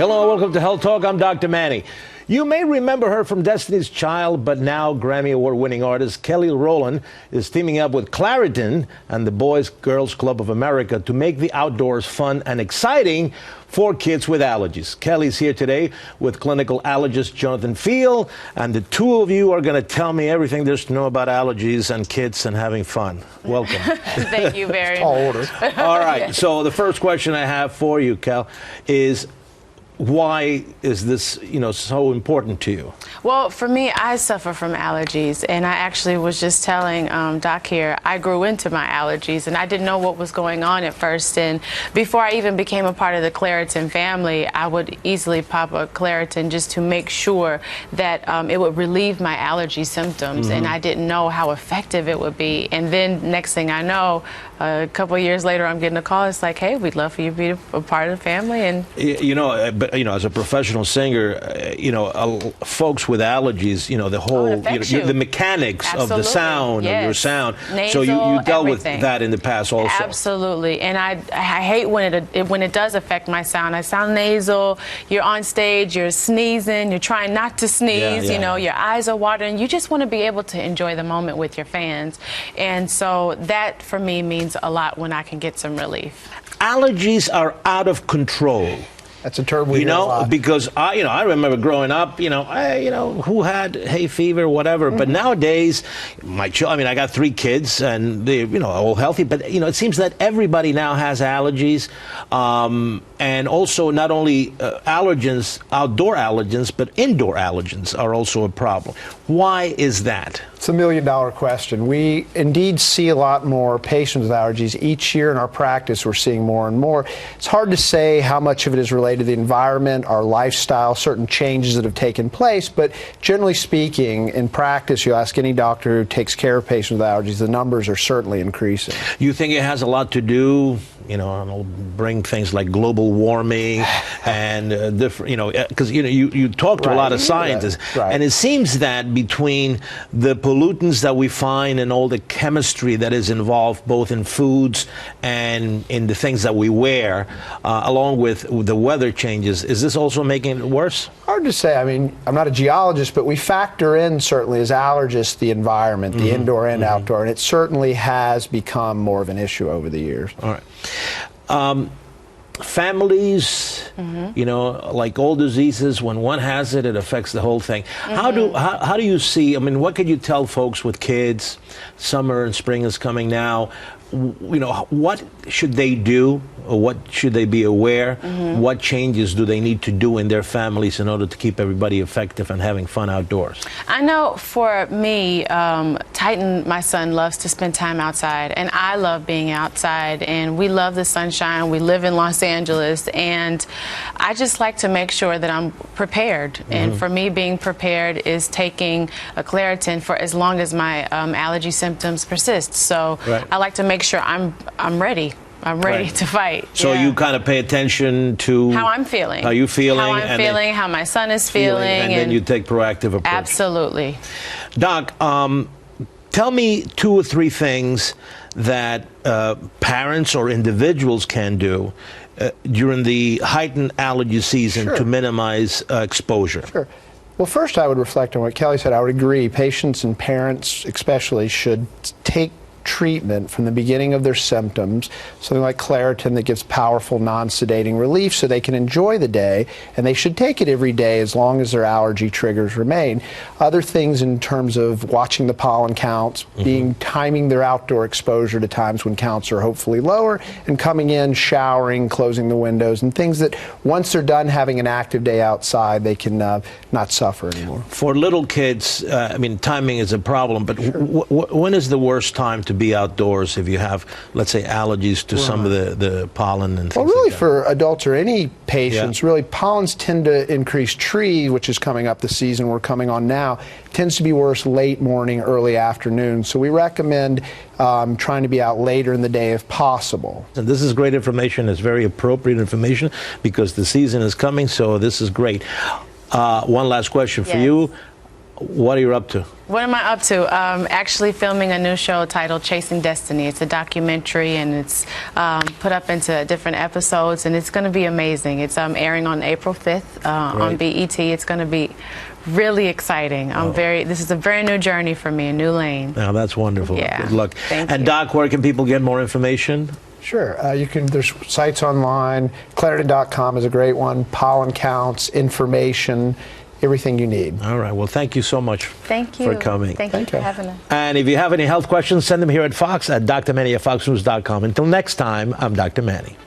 Hello, welcome to Health Talk. I'm Dr. Manny. You may remember her from Destiny's Child, but now Grammy Award-winning artist Kelly Rowland is teaming up with Claritin and the Boys Girls Club of America to make the outdoors fun and exciting for kids with allergies. Kelly's here today with clinical allergist Jonathan Field, and the two of you are going to tell me everything there's to know about allergies and kids and having fun. Welcome. Thank you very much. Tall order. All right, so the first question I have for you, Kel, is why is this, so important to you? Well, for me, I suffer from allergies, and I actually was just telling Doc here, I grew into my allergies, and I didn't know what was going on at first. And before I even became a part of the Claritin family, I would easily pop a Claritin just to make sure that it would relieve my allergy symptoms, and I didn't know how effective it would be. And then next thing I know, a couple of years later, I'm getting a call. It's like, hey, we'd love for you to be a part of the family. And as a professional singer, folks with allergies, the whole, the mechanics of the sound, of your sound. Nasal, so you dealt everything. with that in the past also. Absolutely. And I hate when it does affect my sound. I sound nasal. You're on stage, you're sneezing, you're trying not to sneeze, your eyes are watering. You just want to be able to enjoy the moment with your fans. And so that for me means a lot when I can get some relief. Allergies are out of control. That's a term we hear a lot. Because I remember growing up, who had hay fever, whatever. But nowadays, I got 3 kids, and they're, all healthy. But it seems that everybody now has allergies, and also not only allergens, outdoor allergens, but indoor allergens are also a problem. Why is that? It's a $1 million question. We indeed see a lot more patients with allergies. Each year in our practice, we're seeing more and more. It's hard to say how much of it is related to the environment, our lifestyle, certain changes that have taken place, but generally speaking, in practice, you ask any doctor who takes care of patients with allergies, the numbers are certainly increasing. You think it has a lot to do, bring things like global warming and different, because you talk to a lot of scientists, and it seems that between the pollutants that we find and all the chemistry that is involved both in foods and in the things that we wear, along with the weather changes, is this also making it worse? Hard to say. I'm not a geologist, but we factor in certainly as allergists the environment, the indoor and outdoor, and it certainly has become more of an issue over the years. All right. Families, like all diseases, when one has it, it affects the whole thing. How do you see, what could you tell folks with kids? Summer and spring is coming now. What should they do, or what should they be aware? What changes do they need to do in their families in order to keep everybody effective and having fun outdoors? I know for me, Titan, my son, loves to spend time outside, and I love being outside, and we love the sunshine. We live in Los Angeles, and I just like to make sure that I'm prepared. And for me, being prepared is taking a Claritin for as long as my allergy symptoms persist. So I like to make sure I'm ready. I'm ready to fight. So you kind of pay attention to how I'm feeling, how you feeling, how my son is feeling, and then you take proactive approach. Absolutely. Doc, tell me 2 or 3 things that parents or individuals can do during the heightened allergy season to minimize exposure. Sure. Well, first I would reflect on what Kelly said. I would agree. Patients and parents especially should take treatment from the beginning of their symptoms, something like Claritin that gives powerful non-sedating relief so they can enjoy the day, and they should take it every day as long as their allergy triggers remain. Other things in terms of watching the pollen counts, timing their outdoor exposure to times when counts are hopefully lower, and coming in, showering, closing the windows, and things that once they're done having an active day outside, they can not suffer anymore. For little kids, timing is a problem, but when is the worst time to be outdoors if you have, let's say, allergies to some of the pollen and things Well, really like that? For adults or any patients, really pollens tend to increase. Tree, which is coming up the season we're coming on now, tends to be worse late morning, early afternoon. So we recommend trying to be out later in the day if possible. And this is great information. It's very appropriate information because the season is coming, so this is great. One last question for you. What are you up to? What am I up to? Actually filming a new show titled Chasing Destiny. It's a documentary, and it's put up into different episodes, and it's going to be amazing. It's airing on April 5th on BET. It's going to be really exciting. This is a very new journey for me, a new lane. Now that's wonderful. Yeah. Good luck. Thank and you. Doc, where can people get more information? Sure. There's sites online. Claritin.com is a great one. Pollen counts, information, everything you need. All right. Well, thank you so much Thank you for coming. Thank you for having us. And if you have any health questions, send them here at Fox at drmanny@foxnews.com. Until next time, I'm Dr. Manny.